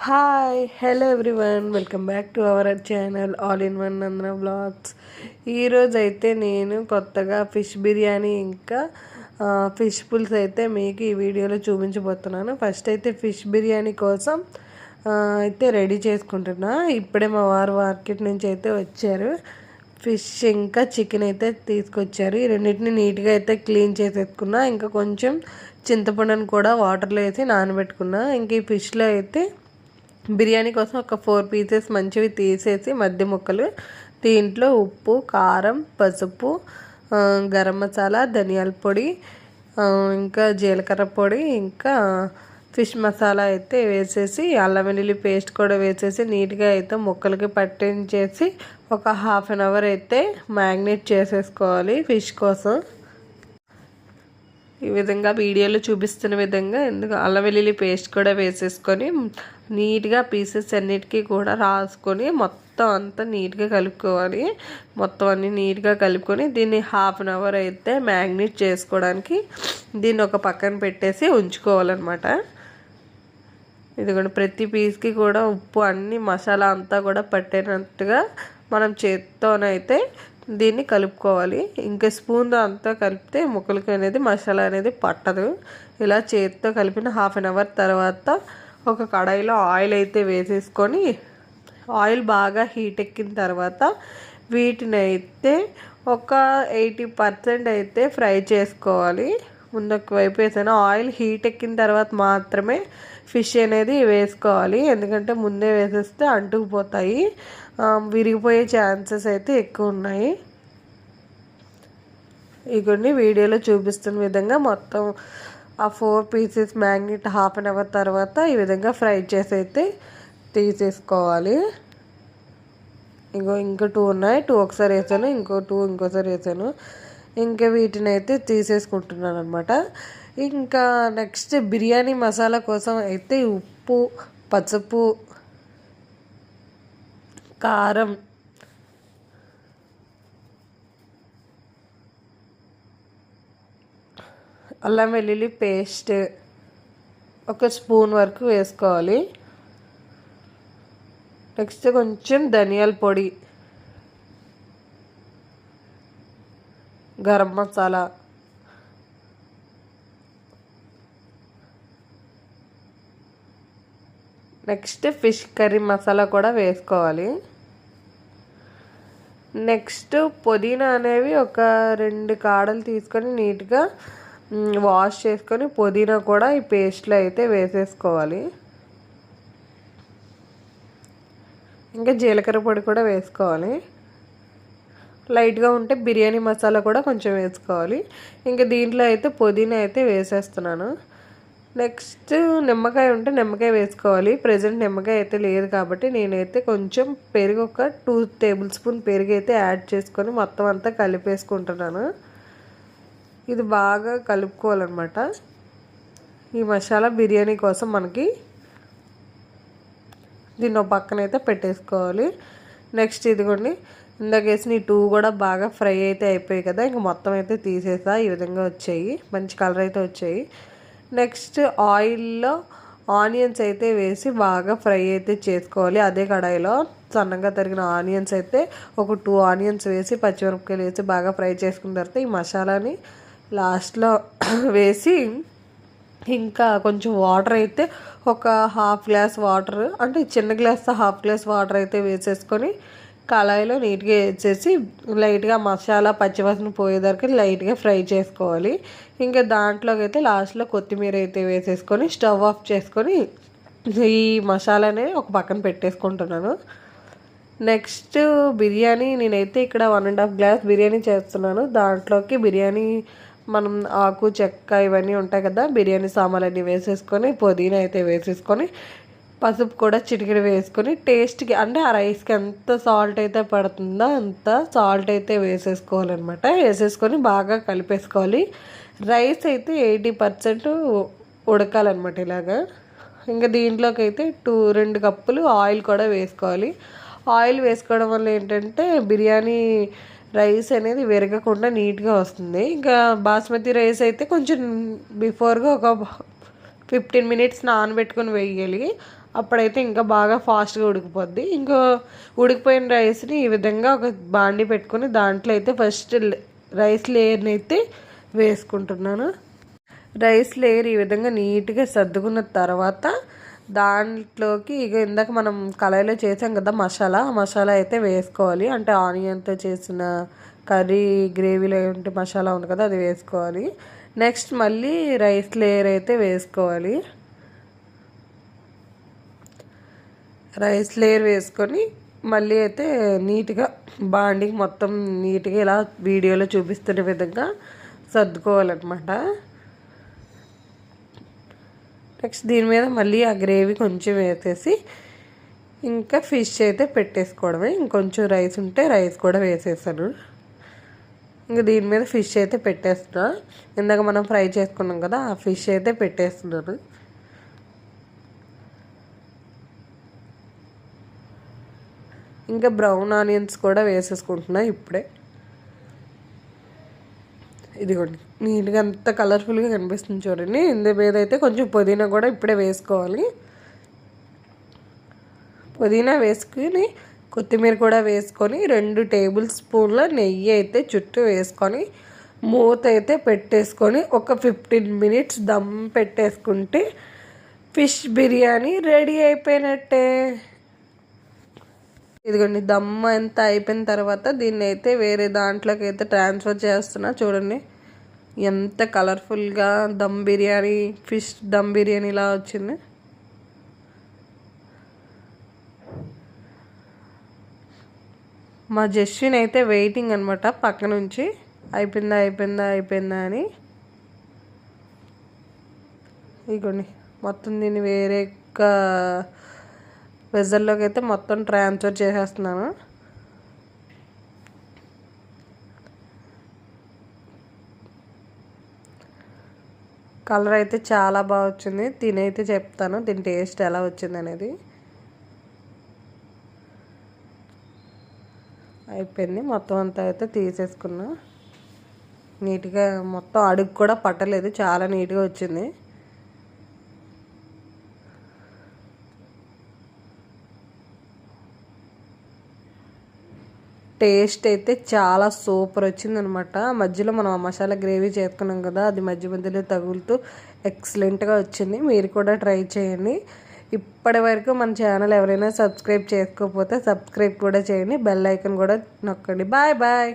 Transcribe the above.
Hi hello everyone, welcome back to our channel all in one Nandana blogs. ఈరోజు అయితే నేను కొత్తగా ఫిష్ బిర్యానీ ఇంకా ఫిష్ పుల్స్ అయితే మీకు ఈ వీడియోలో చూపించబోతున్నాను. ఫస్ట్ అయితే ఫిష్ బిర్యానీ కోసం అయితే రెడీ చేసుకుంటున్నా. ఇప్పుడే మా వారు మార్కెట్ నుంచి అయితే వచ్చారు. ఫిష్ ఇంకా చికెన్ అయితే తీసుకొచ్చారు. ఈ రెండింటిని నీట్గా అయితే క్లీన్ చేసేసుకున్నా. ఇంకా కొంచెం చింతపండుని కూడా వాటర్లో వేసి నానబెట్టుకున్నా. ఇంక ఈ ఫిష్లో అయితే బిర్యానీ కోసం ఒక 4 పీసెస్ మంచివి తీసేసి మధ్య ముక్కలు, దీంట్లో ఉప్పు, కారం, పసుపు, గరం మసాలా, ధనియాల పొడి, ఇంకా జీలకర్ర పొడి, ఇంకా ఫిష్ మసాలా అయితే వేసేసి అల్లం వెల్లుల్లి పేస్ట్ కూడా వేసేసి నీట్గా అయితే ముక్కలకి పట్టించేసి ఒక 1/2 అవర్ అయితే మ్యాగ్నేట్ చేసేసుకోవాలి ఫిష్ కోసం. ఈ విధంగా వీడియోలో చూపిస్తున్న విధంగా ఎందుకు అల్లం వెల్లుల్లి పేస్ట్ కూడా వేసేసుకొని నీట్గా పీసెస్ అన్నిటికీ కూడా రాసుకొని మొత్తం అంతా నీట్గా కలుపుకోవాలి. మొత్తం అన్నీ నీట్గా కలుపుకొని దీన్ని 1/2 అవర్ అయితే మ్యాగ్నేట్ చేసుకోవడానికి దీన్ని ఒక పక్కన పెట్టేసి ఉంచుకోవాలన్నమాట. ఇదిగోండి, ప్రతి పీస్కి కూడా ఉప్పు అన్ని మసాలా అంతా కూడా పట్టేటట్టుగా మనం చేత్తోనైతే దీన్ని కలుపుకోవాలి. ఇంకా స్పూన్తో అంతా కలిపితే ముక్కలకి అనేది మసాలా అనేది పట్టదు. ఇలా చేతితో కలిపిన 1/2 అవర్ తర్వాత ఒక కడాయిలో ఆయిల్ అయితే వేసేసుకొని ఆయిల్ బాగా హీట్ ఎక్కిన తర్వాత వీటిని అయితే ఒక 80% అయితే ఫ్రై చేసుకోవాలి. ముందొక వైపు వేసాను. ఆయిల్ హీట్ ఎక్కిన తర్వాత మాత్రమే ఫిష్ అనేది వేసుకోవాలి. ఎందుకంటే ముందే వేసేస్తే అంటుకుపోతాయి, విరిగిపోయే ఛాన్సెస్ అయితే ఎక్కువ ఉన్నాయి. ఇవన్నీ వీడియోలో చూపిస్తున్న విధంగా మొత్తం ఆ 4 పీసెస్ మ్యాగ్నెట్ 1/2 అవర్ తర్వాత ఈ విధంగా ఫ్రై చేసి అయితే తీసేసుకోవాలి. ఇంకా 2 ఉన్నాయి. 2 ఒకసారి వేసాను, ఇంకో 2 ఇంకోసారి వేసాను. ఇంకా వీటిని అయితే తీసేసుకుంటున్నాను అనమాట. ఇంకా నెక్స్ట్ బిర్యానీ మసాలా కోసం అయితే ఉప్పు, పసుపు, కారం, అల్లం వెల్లుల్లి పేస్ట్ ఒక స్పూన్ వరకు వేసుకోవాలి. నెక్స్ట్ కొంచెం ధనియాల పొడి, garam masala, next fish curry masala కూడా వేసుకోవాలి. నెక్స్ట్ పుదీనా అనేవి ఒక 2 కాడలు తీసుకొని నీట్గా వాష్ చేసుకొని పుదీనా కూడా ఈ పేస్ట్లో అయితే వేసేసుకోవాలి. ఇంకా జీలకర్ర పొడి కూడా వేసుకోవాలి. లైట్గా ఉంటే బిర్యానీ మసాలా కూడా కొంచెం వేసుకోవాలి. ఇంకా దీంట్లో అయితే పుదీనా అయితే వేసేస్తున్నాను. నెక్స్ట్ నిమ్మకాయ ఉంటే నిమ్మకాయ వేసుకోవాలి. ప్రజెంట్ నిమ్మకాయ అయితే లేదు కాబట్టి నేనైతే కొంచెం పెరుగు ఒక 2 టేబుల్ స్పూన్ పెరుగు అయితే యాడ్ చేసుకొని మొత్తం అంతా కలిపేసుకుంటున్నాను. ఇది బాగా కలుపుకోవాలన్నమాట. ఈ మసాలా బిర్యానీ కోసం మనకి దీన్ని పక్కన అయితే పెట్టేసుకోవాలి. నెక్స్ట్ ఇదిగోండి, ఇందాక వేసిన ఈ 2 కూడా బాగా ఫ్రై అయితే అయిపోయాయి కదా. ఇంకా మొత్తం అయితే తీసేసా. ఈ విధంగా వచ్చాయి, మంచి కలర్ అయితే వచ్చాయి. నెక్స్ట్ ఆయిల్లో ఆనియన్స్ అయితే వేసి బాగా ఫ్రై అయితే చేసుకోవాలి. అదే కడాయిలో సన్నగా తరిగిన ఆనియన్స్ అయితే ఒక 2 ఆనియన్స్ వేసి పచ్చిమిరపకాయలు వేసి బాగా ఫ్రై చేసుకున్న తర్వాత ఈ మసాలాని లాస్ట్లో వేసి ఇంకా కొంచెం వాటర్ అయితే ఒక 1/2 గ్లాస్ వాటర్, అంటే చిన్న గ్లాస్తో 1/2 గ్లాస్ వాటర్ అయితే వేసేసుకొని కళాయిలో నీట్గా వేసేసి లైట్గా మసాలా పచ్చివాసన పోయేదానికి లైట్గా ఫ్రై చేసుకోవాలి. ఇంకా దాంట్లోకి అయితే లాస్ట్లో కొత్తిమీర అయితే వేసేసుకొని స్టవ్ ఆఫ్ చేసుకొని ఈ మసాలానే ఒక పక్కన పెట్టేసుకుంటున్నాను. నెక్స్ట్ బిర్యానీ నేనైతే ఇక్కడ 1.5 గ్లాస్ బిర్యానీ చేస్తున్నాను. దాంట్లోకి బిర్యానీ మనం ఆకు, చెక్క ఇవన్నీ ఉంటాయి కదా, బిర్యానీ సామాన్లన్నీ వేసేసుకొని పుదీనా అయితే వేసేసుకొని పసుపు కూడా చిటికెడు వేసుకొని టేస్ట్కి, అంటే ఆ రైస్కి ఎంత సాల్ట్ అయితే పడుతుందో అంత సాల్ట్ అయితే వేసేసుకోవాలన్నమాట. వేసేసుకొని బాగా కలిపేసుకోవాలి. రైస్ అయితే 80% ఉడకాలన్నమాట ఇలాగా. ఇంకా దీంట్లోకి అయితే 2 కప్పులు ఆయిల్ కూడా వేసుకోవాలి. ఆయిల్ వేసుకోవడం వల్ల ఏంటంటే బిర్యానీ రైస్ అనేది విరగకుండా నీట్గా వస్తుంది. ఇంకా బాస్మతి రైస్ అయితే కొంచెం బిఫోర్గా ఒక 15 మినిట్స్ నానబెట్టుకొని వేయాలి. అప్పుడైతే ఇంకా బాగా ఫాస్ట్గా ఉడికిపోద్ది. ఉడికిపోయిన రైస్ని ఈ విధంగా ఒక బాండి పెట్టుకొని దాంట్లో అయితే ఫస్ట్ రైస్ లేయర్ని అయితే వేసుకుంటున్నాను. రైస్ లేయర్ ఈ విధంగా నీట్గా సర్దుకున్న తర్వాత దాంట్లోకి ఇందాక మనం కళాయిలో చేసాం కదా మసాలా అయితే వేసుకోవాలి. అంటే ఆనియన్తో చేసిన కర్రీ గ్రేవీలో ఉంటే మసాలా ఉంది కదా, అది వేసుకోవాలి. నెక్స్ట్ మళ్ళీ రైస్ లేయర్ అయితే వేసుకోవాలి. రైస్ లేయర్ వేసుకొని మళ్ళీ అయితే నీట్గా బాండికి మొత్తం నీట్గా ఇలా వీడియోలో చూపిస్తున్న విధంగా సర్దుకోవాలన్నమాట. నెక్స్ట్ దీని మీద మళ్ళీ ఆ గ్రేవీ కొంచెం వేసేసి ఇంకా ఫిష్ అయితే పెట్టేసుకోవడమే. ఇంకొంచెం రైస్ ఉంటే రైస్ కూడా వేసేసాను. ఇంకా దీని మీద ఫిష్ అయితే పెట్టేస్తున్నా. ఇందాక మనం ఫ్రై చేసుకున్నాం కదా, ఆ ఫిష్ అయితే పెట్టేస్తున్నాను. ఇంకా బ్రౌన్ ఆనియన్స్ కూడా వేసేసుకుంటున్నా ఇప్పుడే. ఇదిగోండి నీట్గా అంత కలర్ఫుల్గా కనిపిస్తుంది చూడండి. ఇందు మీద అయితే కొంచెం పుదీనా కూడా ఇప్పుడే వేసుకోవాలి. పుదీనా వేసుకుని కొత్తిమీర కూడా వేసుకొని 2 టేబుల్ స్పూన్ల నెయ్యి అయితే చుట్టూ వేసుకొని మూత అయితే పెట్టేసుకొని ఒక 15 మినిట్స్ దమ్ పెట్టేసుకుంటే ఫిష్ బిర్యానీ రెడీ అయిపోయినట్టే. ఇదిగోండి దమ్ అంతా అయిపోయిన తర్వాత దీన్ని అయితే వేరే దాంట్లోకి అయితే ట్రాన్స్ఫర్ చేస్తున్నా. చూడండి ఎంత కలర్ఫుల్గా దమ్ బిర్యానీ, ఫిష్ దమ్ బిర్యానీ ఇలా వచ్చింది. మా జస్విన్ అయితే వెయిటింగ్ అనమాట పక్క నుంచి, అయిపోయిందా అని. ఇదిగోండి మొత్తం దీన్ని వేరే వెజల్లోకి అయితే మొత్తం ట్రాన్స్ఫర్ చేసేస్తున్నాను. కలర్ అయితే చాలా బాగా వచ్చింది. తినైతే చెప్తాను దీని టేస్ట్ ఎలా వచ్చింది అనేది. అయిపోయింది మొత్తం అంతా అయితే తీసేసుకున్నా. నీట్గా మొత్తం అడుగు కూడా పట్టలేదు, చాలా నీట్గా వచ్చింది. టేస్ట్ అయితే చాలా సూపర్ వచ్చిందనమాట. మధ్యలో మనం ఆ మసాలా గ్రేవీ చేసుకున్నాం కదా, అది మధ్యలో తగులుతూ ఎక్సలెంట్గా వచ్చింది. మీరు కూడా ట్రై చేయండి. ఇప్పటి వరకు మన ఛానల్ ఎవరైనా సబ్స్క్రైబ్ చేసుకోకపోతే సబ్స్క్రైబ్ కూడా చేయండి, బెల్ ఐకాన్ కూడా నొక్కండి. Bye bye.